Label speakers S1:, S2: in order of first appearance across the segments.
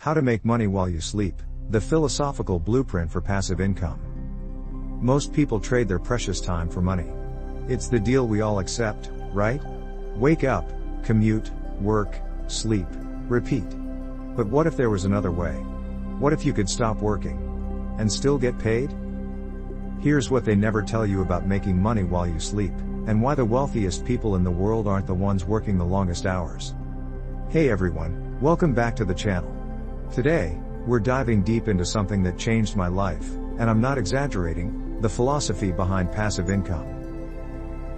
S1: How to make money while you sleep, the philosophical blueprint for passive income. Most people trade their precious time for money. It's the deal we all accept, right? Wake up, commute, work, sleep, repeat. But what if there was another way? What if you could stop working and still get paid? Here's what they never tell you about making money while you sleep, and why the wealthiest people in the world aren't the ones working the longest hours. Hey everyone, welcome back to the channel. Today, we're diving deep into something that changed my life, and I'm not exaggerating, the philosophy behind passive income.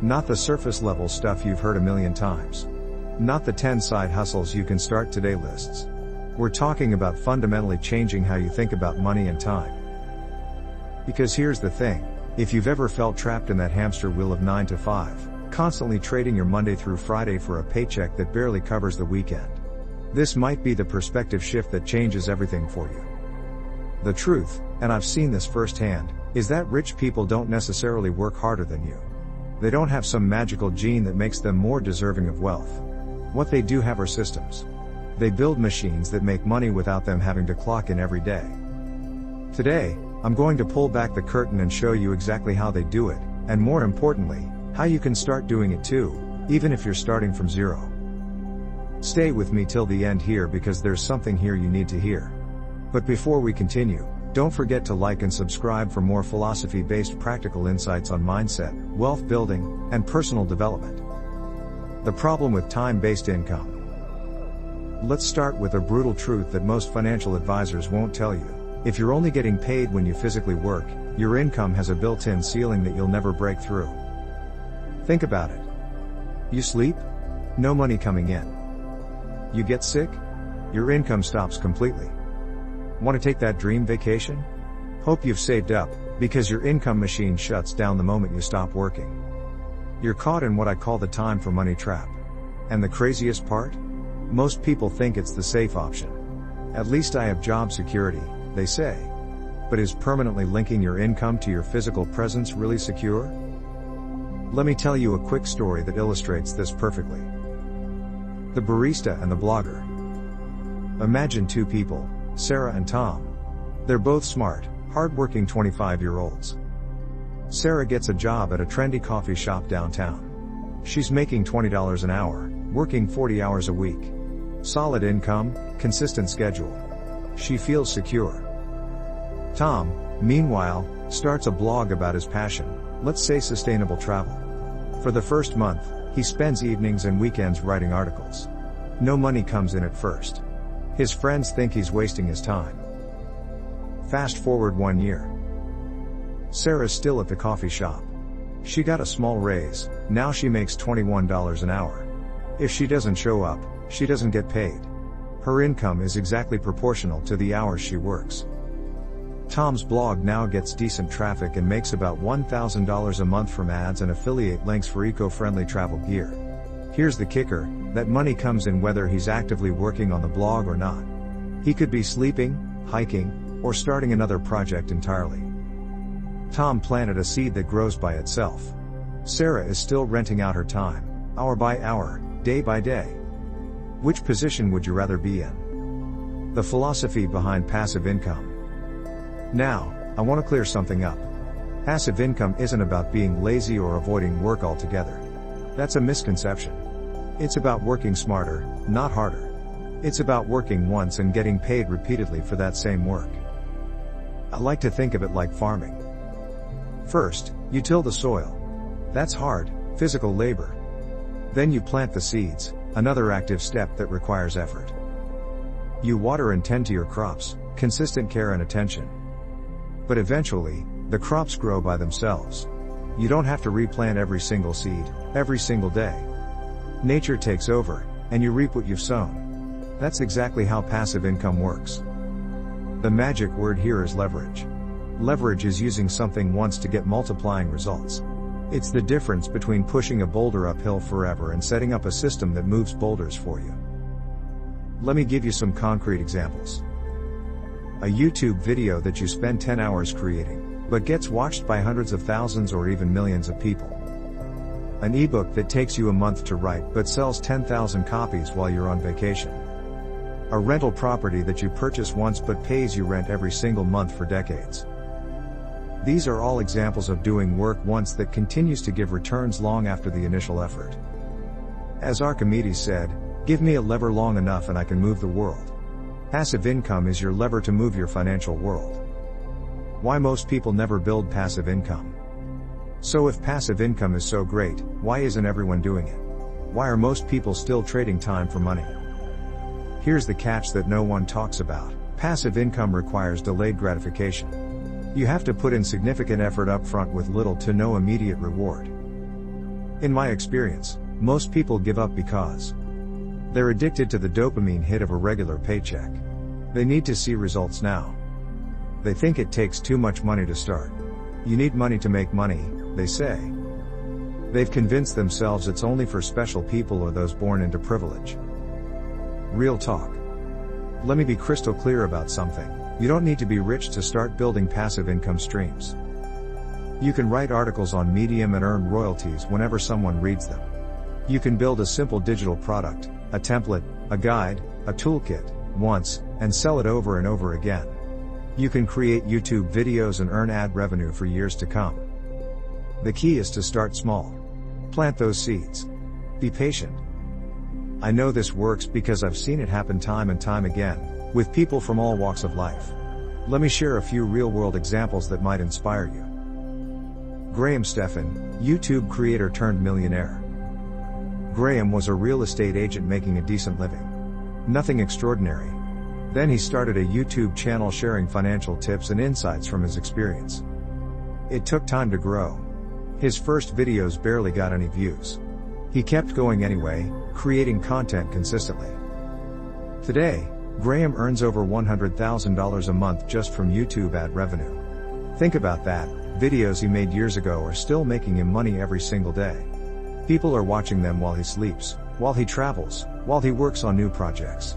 S1: Not the surface level stuff you've heard a million times. Not the 10 side hustles you can start today lists. We're talking about fundamentally changing how you think about money and time. Because here's the thing, if you've ever felt trapped in that hamster wheel of 9 to 5, constantly trading your Monday through Friday for a paycheck that barely covers the weekend, this might be the perspective shift that changes everything for you. The truth, and I've seen this firsthand, is that rich people don't necessarily work harder than you. They don't have some magical gene that makes them more deserving of wealth. What they do have are systems. They build machines that make money without them having to clock in every day. Today, I'm going to pull back the curtain and show you exactly how they do it, and more importantly, how you can start doing it too, even if you're starting from zero. Stay with me till the end here because there's something here you need to hear. But before we continue, don't forget to like and subscribe for more philosophy-based practical insights on mindset, wealth building, and personal development. The problem with time-based income. Let's start with a brutal truth that most financial advisors won't tell you. If you're only getting paid when you physically work, your income has a built-in ceiling that you'll never break through. Think about it. You sleep? No money coming in. You get sick? Your income stops completely. Want to take that dream vacation? Hope you've saved up, because your income machine shuts down the moment you stop working. You're caught in what I call the time for money trap. And the craziest part? Most people think it's the safe option. At least I have job security, they say. But is permanently linking your income to your physical presence really secure? Let me tell you a quick story that illustrates this perfectly. The barista and the blogger. Imagine two people, Sarah and Tom. They're both smart, hardworking 25-year-olds. Sarah gets a job at a trendy coffee shop downtown. She's making $20 an hour, working 40 hours a week. Solid income, consistent schedule. She feels secure. Tom, meanwhile, starts a blog about his passion, let's say sustainable travel. For the first month, he spends evenings and weekends writing articles. No money comes in at first. His friends think he's wasting his time. Fast forward 1 year. Sarah's still at the coffee shop. She got a small raise, now she makes $21 an hour. If she doesn't show up, she doesn't get paid. Her income is exactly proportional to the hours she works. Tom's blog now gets decent traffic and makes about $1,000 a month from ads and affiliate links for eco-friendly travel gear. Here's the kicker, that money comes in whether he's actively working on the blog or not. He could be sleeping, hiking, or starting another project entirely. Tom planted a seed that grows by itself. Sarah is still renting out her time, hour by hour, day by day. Which position would you rather be in? The philosophy behind passive income. Now, I want to clear something up. Passive income isn't about being lazy or avoiding work altogether. That's a misconception. It's about working smarter, not harder. It's about working once and getting paid repeatedly for that same work. I like to think of it like farming. First, you till the soil. That's hard, physical labor. Then you plant the seeds, another active step that requires effort. You water and tend to your crops, consistent care and attention. But eventually, the crops grow by themselves. You don't have to replant every single seed, every single day. Nature takes over, and you reap what you've sown. That's exactly how passive income works. The magic word here is leverage. Leverage is using something once to get multiplying results. It's the difference between pushing a boulder uphill forever and setting up a system that moves boulders for you. Let me give you some concrete examples. A YouTube video that you spend 10 hours creating, but gets watched by hundreds of thousands or even millions of people. An ebook that takes you a month to write but sells 10,000 copies while you're on vacation. A rental property that you purchase once but pays you rent every single month for decades. These are all examples of doing work once that continues to give returns long after the initial effort. As Archimedes said, "Give me a lever long enough and I can move the world." Passive income is your lever to move your financial world. Why most people never build passive income? So if passive income is so great, why isn't everyone doing it? Why are most people still trading time for money? Here's the catch that no one talks about. Passive income requires delayed gratification. You have to put in significant effort up front with little to no immediate reward. In my experience, most people give up because they're addicted to the dopamine hit of a regular paycheck. They need to see results now. They think it takes too much money to start. You need money to make money, they say. They've convinced themselves it's only for special people or those born into privilege. Real talk. Let me be crystal clear about something. You don't need to be rich to start building passive income streams. You can write articles on Medium and earn royalties whenever someone reads them. You can build a simple digital product, a template, a guide, a toolkit, once, and sell it over and over again. You can create YouTube videos and earn ad revenue for years to come. The key is to start small. Plant those seeds. Be patient. I know this works because I've seen it happen time and time again, with people from all walks of life. Let me share a few real-world examples that might inspire you. Graham Stephan, YouTube creator turned millionaire. Graham was a real estate agent making a decent living. Nothing extraordinary. Then he started a YouTube channel sharing financial tips and insights from his experience. It took time to grow. His first videos barely got any views. He kept going anyway, creating content consistently. Today, Graham earns over $100,000 a month just from YouTube ad revenue. Think about that, videos he made years ago are still making him money every single day. People are watching them while he sleeps, while he travels, while he works on new projects.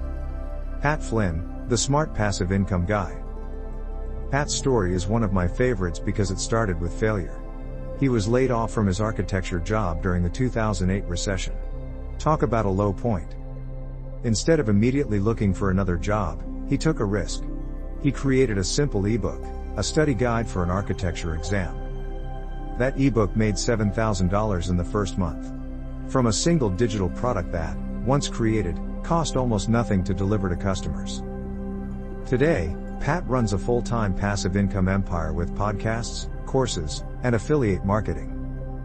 S1: Pat Flynn, the smart passive income guy. Pat's story is one of my favorites because it started with failure. He was laid off from his architecture job during the 2008 recession. Talk about a low point. Instead of immediately looking for another job, he took a risk. He created a simple ebook, a study guide for an architecture exam. That ebook made $7,000 in the first month. From a single digital product that, once created, cost almost nothing to deliver to customers. Today, Pat runs a full-time passive income empire with podcasts, courses, and affiliate marketing.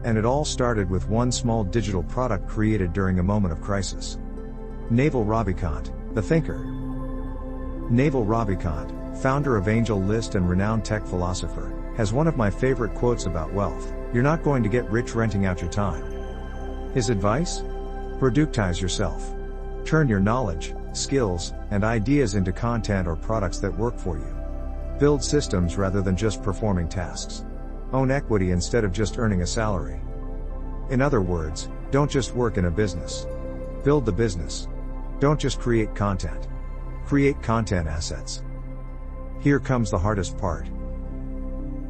S1: And it all started with one small digital product created during a moment of crisis. Naval Ravikant, the thinker. Naval Ravikant, founder of Angel List and renowned tech philosopher, has one of my favorite quotes about wealth: "You're not going to get rich renting out your time." His advice? Productize yourself. Turn your knowledge, skills, and ideas into content or products that work for you. Build systems rather than just performing tasks. Own equity instead of just earning a salary. In other words, don't just work in a business. Build the business. Don't just create content. Create content assets. Here comes the hardest part.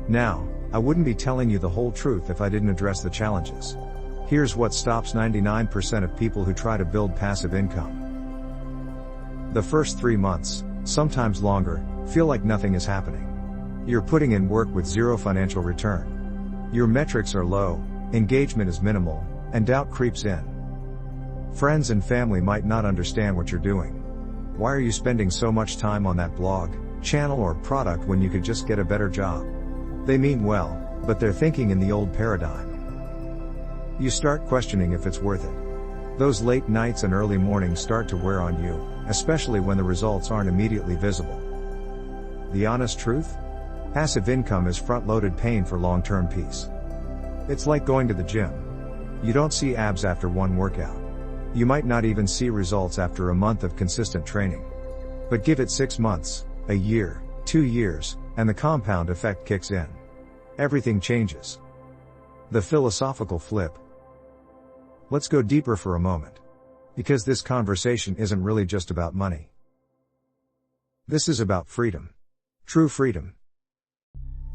S1: Now, I wouldn't be telling you the whole truth if I didn't address the challenges. Here's what stops 99% of people who try to build passive income. The first 3 months, sometimes longer, feel like nothing is happening. You're putting in work with zero financial return. Your metrics are low, engagement is minimal, and doubt creeps in. Friends and family might not understand what you're doing. Why are you spending so much time on that blog, channel or product when you could just get a better job? They mean well, but they're thinking in the old paradigm. You start questioning if it's worth it. Those late nights and early mornings start to wear on you, especially when the results aren't immediately visible. The honest truth? Passive income is front-loaded pain for long-term peace. It's like going to the gym. You don't see abs after one workout. You might not even see results after a month of consistent training. But give it 6 months, a year, 2 years, and the compound effect kicks in. Everything changes. The philosophical flip. Let's go deeper for a moment. Because this conversation isn't really just about money. This is about freedom. True freedom.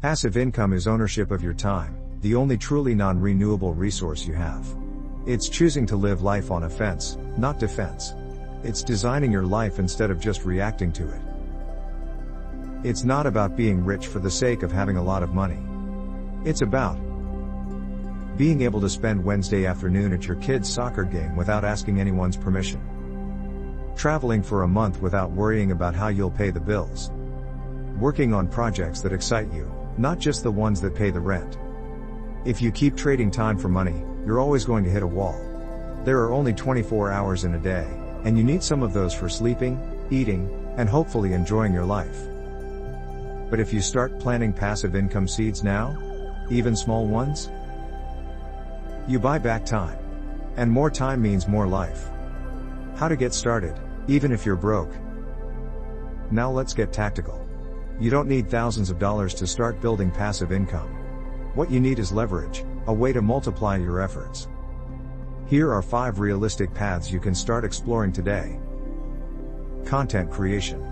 S1: Passive income is ownership of your time, the only truly non-renewable resource you have. It's choosing to live life on offense, not defense. It's designing your life instead of just reacting to it. It's not about being rich for the sake of having a lot of money. It's about being able to spend Wednesday afternoon at your kid's soccer game without asking anyone's permission. Traveling for a month without worrying about how you'll pay the bills. Working on projects that excite you, not just the ones that pay the rent. If you keep trading time for money, you're always going to hit a wall. There are only 24 hours in a day, and you need some of those for sleeping, eating, and hopefully enjoying your life. But if you start planting passive income seeds now, even small ones, you buy back time. And more time means more life. How to get started, even if you're broke. Now let's get tactical. You don't need thousands of dollars to start building passive income. What you need is leverage, a way to multiply your efforts. Here are 5 realistic paths you can start exploring today. Content creation.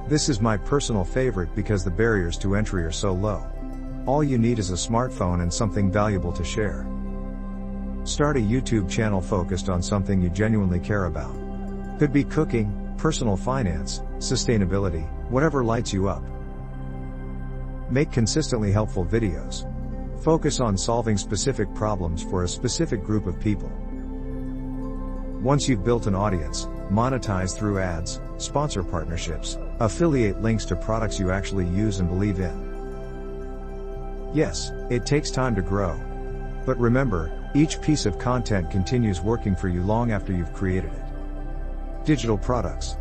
S1: This is my personal favorite because the barriers to entry are so low. All you need is a smartphone and something valuable to share. Start a YouTube channel focused on something you genuinely care about. Could be cooking, personal finance, sustainability, whatever lights you up. Make consistently helpful videos. Focus on solving specific problems for a specific group of people. Once you've built an audience, monetize through ads, sponsor partnerships, affiliate links to products you actually use and believe in. Yes, it takes time to grow. But remember, each piece of content continues working for you long after you've created it. Digital products.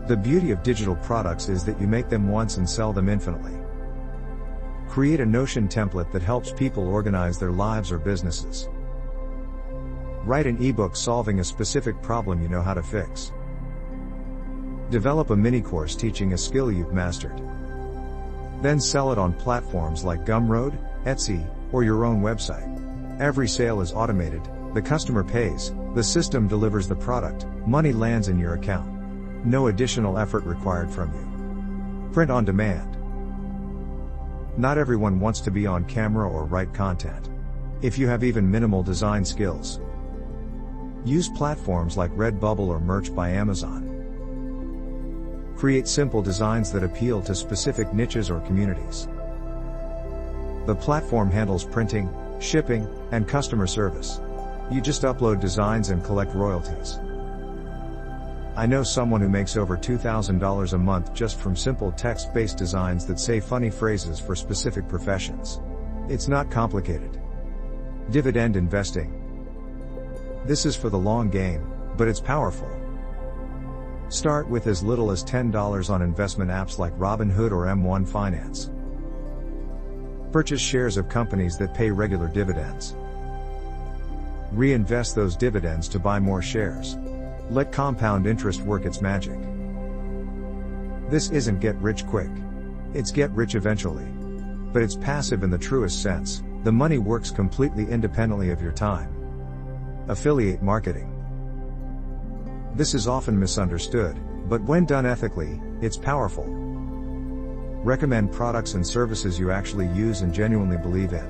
S1: The beauty of digital products is that you make them once and sell them infinitely. Create a Notion template that helps people organize their lives or businesses. Write an ebook solving a specific problem you know how to fix. Develop a mini course teaching a skill you've mastered. Then sell it on platforms like Gumroad, Etsy, or your own website. Every sale is automated, the customer pays, the system delivers the product, money lands in your account. No additional effort required from you. Print on demand. Not everyone wants to be on camera or write content. If you have even minimal design skills, use platforms like Redbubble or Merch by Amazon. Create simple designs that appeal to specific niches or communities. The platform handles printing, shipping, and customer service. You just upload designs and collect royalties. I know someone who makes over $2,000 a month just from simple text-based designs that say funny phrases for specific professions. It's not complicated. Dividend investing. This is for the long game, but it's powerful. Start with as little as $10 on investment apps like Robinhood or M1 Finance. Purchase shares of companies that pay regular dividends. Reinvest those dividends to buy more shares. Let compound interest work its magic. This isn't get rich quick. It's get rich eventually. But it's passive in the truest sense. The money works completely independently of your time. Affiliate marketing. This is often misunderstood, but when done ethically, it's powerful. Recommend products and services you actually use and genuinely believe in.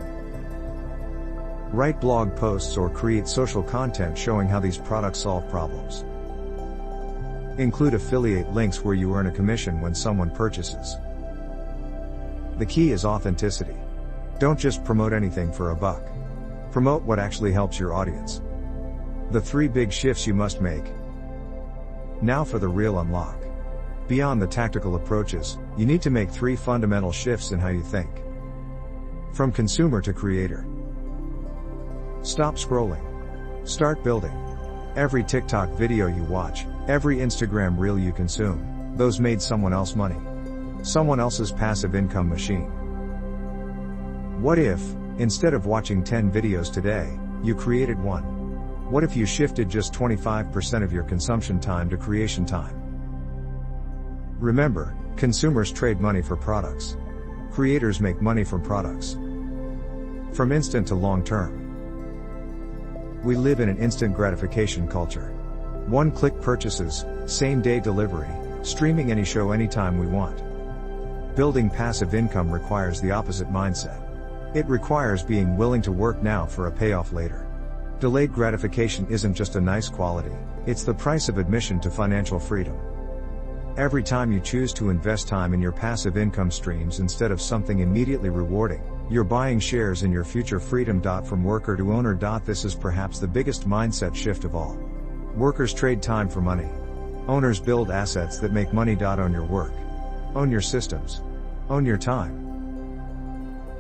S1: Write blog posts or create social content showing how these products solve problems. Include affiliate links where you earn a commission when someone purchases. The key is authenticity. Don't just promote anything for a buck. Promote what actually helps your audience. The 3 big shifts you must make. Now for the real unlock. Beyond the tactical approaches, you need to make 3 fundamental shifts in how you think. From consumer to creator. Stop scrolling. Start building. Every TikTok video you watch, every Instagram reel you consume, those made someone else money. Someone else's passive income machine. What if, instead of watching 10 videos today, you created one? What if you shifted just 25% of your consumption time to creation time? Remember, consumers trade money for products. Creators make money from products. From instant to long term. We live in an instant gratification culture. One-click purchases, same-day delivery, streaming any show anytime we want. Building passive income requires the opposite mindset. It requires being willing to work now for a payoff later. Delayed gratification isn't just a nice quality, it's the price of admission to financial freedom. Every time you choose to invest time in your passive income streams instead of something immediately rewarding, you're buying shares in your future freedom. From worker to owner. This is perhaps the biggest mindset shift of all. Workers trade time for money. Owners build assets that make money. Own your work. Own your systems. Own your time.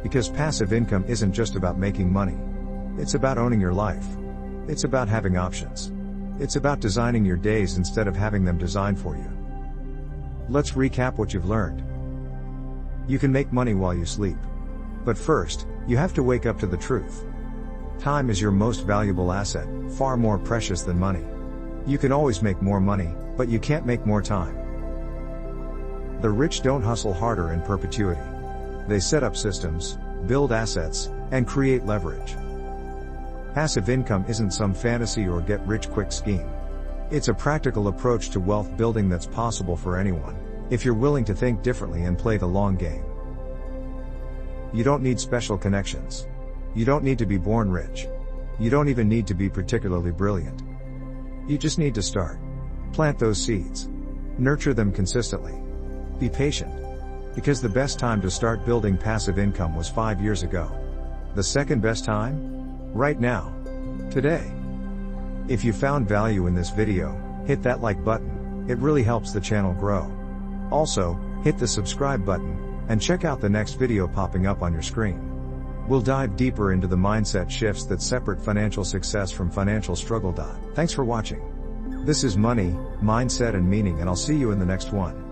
S1: Because passive income isn't just about making money. It's about owning your life. It's about having options. It's about designing your days instead of having them designed for you. Let's recap what you've learned. You can make money while you sleep. But first, you have to wake up to the truth. Time is your most valuable asset, far more precious than money. You can always make more money, but you can't make more time. The rich don't hustle harder in perpetuity. They set up systems, build assets, and create leverage. Passive income isn't some fantasy or get-rich-quick scheme. It's a practical approach to wealth building that's possible for anyone, if you're willing to think differently and play the long game. You don't need special connections. You don't need to be born rich. You don't even need to be particularly brilliant. You just need to start. Plant those seeds. Nurture them consistently. Be patient. Because the best time to start building passive income was 5 years ago. The second best time? Right now. Today. If you found value in this video, hit that like button, it really helps the channel grow. Also, hit the subscribe button, and check out the next video popping up on your screen. We'll dive deeper into the mindset shifts that separate financial success from financial struggle. Thanks for watching. This is Money, Mindset and Meaning, and I'll see you in the next one.